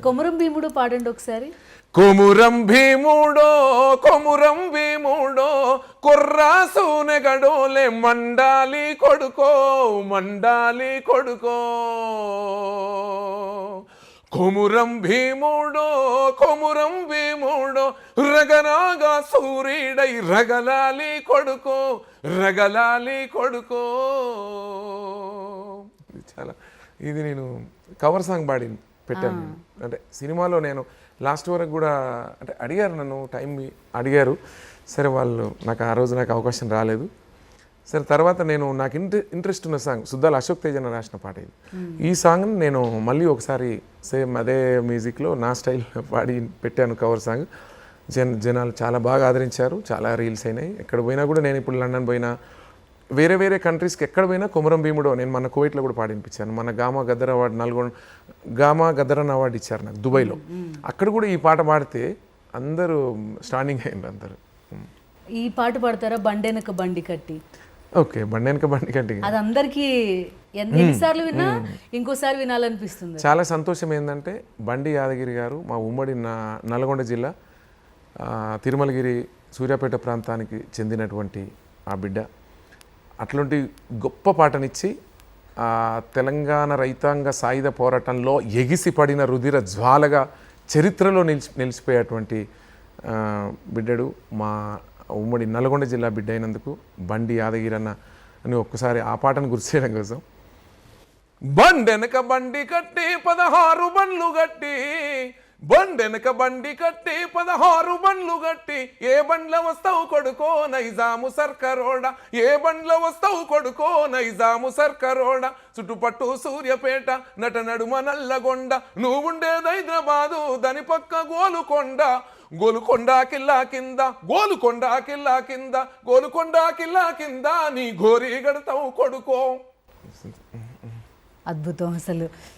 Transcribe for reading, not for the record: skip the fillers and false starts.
కొమురం భీముడు పాడండి ఒకసారి. కొమురం భీముడో కొమురం భీముడో కొర్రాసూనెగడోలే మండాలి కొడుకో మండాలి కొడుకో కొమురం భీముడో కొమురం భీముడో రగనాగా సూర్యుడై రగలాలి కొడుకో రగలాలి కొడుకో. చాలా ఇది నేను కవర్ సాంగ్ పాడి పెట్టాను. అంటే సినిమాలో నేను లాస్ట్ వరకు కూడా అంటే అడిగారు నన్ను, టైం అడిగారు. సరే వాళ్ళు నాకు ఆ రోజు నాకు అవకాశం రాలేదు. సరే తర్వాత నేను నాకు ఇంట్రెస్ట్ ఉన్న సాంగ్ సుద్దాల అశోక్ తేజన రాసిన పాట ఇది. ఈ సాంగ్ని నేను మళ్ళీ ఒకసారి సేమ్ అదే మ్యూజిక్లో నా స్టైల్ పాడి పెట్టాను కవర్ సాంగ్. జనాలు చాలా బాగా ఆదరించారు, చాలా రీల్స్ అయినాయి. ఎక్కడ పోయినా కూడా నేను ఇప్పుడు లండన్ పోయినా వేరే వేరే కంట్రీస్కి ఎక్కడ పోయినా కొమురం భీముడో నేను మన కువైట్లో కూడా పాడినిపించాను. మన గామా గద్దర్ అవార్డు గామా గద్దరన్ అవార్డు ఇచ్చారు నాకు దుబాయ్లో. అక్కడ కూడా ఈ పాట పాడితే అందరూ స్టాండింగ్ అయ్యింది అందరూ. ఈ పాట పాడతారా బండెనక బండి కట్టి? ఓకే, బండెనక బండి కట్టి అది అందరికీ ఎన్నిసార్లు విన్నా ఇంకోసారి వినాలనిపిస్తుంది. చాలా సంతోషం ఏంటంటే బండి యాదగిరి గారు మా ఉమ్మడి నల్గొండ జిల్లా తిరుమలగిరి సూర్యాపేట ప్రాంతానికి చెందినటువంటి ఆ బిడ్డ అట్లాంటి గొప్ప పాటనిచ్చి తెలంగాణ రైతాంగ సాయుధ పోరాటంలో ఎగిసిపడిన రుధిర జ్వాలగా చరిత్రలో నిలిచిపోయేటువంటి బిడ్డడు మా ఉమ్మడి నల్గొండ జిల్లా బిడ్డ అయినందుకు బండి యాదగిరి అని ఒక్కసారి ఆ పాటను గుర్తు చేయడం కోసం. బండెనక బండి కట్టి 16 బండ్లు గట్టి బండెనక బండి కట్టి 16 బండ్లు గట్టి ఏ బండ్ల వస్తావు కొడుకో నైజాము సర్కరోడ ఏ బండ్ల వస్తావు కొడుకో నైజాము సర్కరోడ చుట్టుపట్టు సూర్యపేట నట నడుమ నల్లగొండ నువ్వుండేది హైదరాబాదు దాని పక్క గోలుకొండ గోలుకొండ కిల్లా కింద గోలుకొండ కిల్లా కింద గోలుకొండ కిల్లా కింద నీ గోరి గడతావు కొడుకో. అద్భుతం అసలు.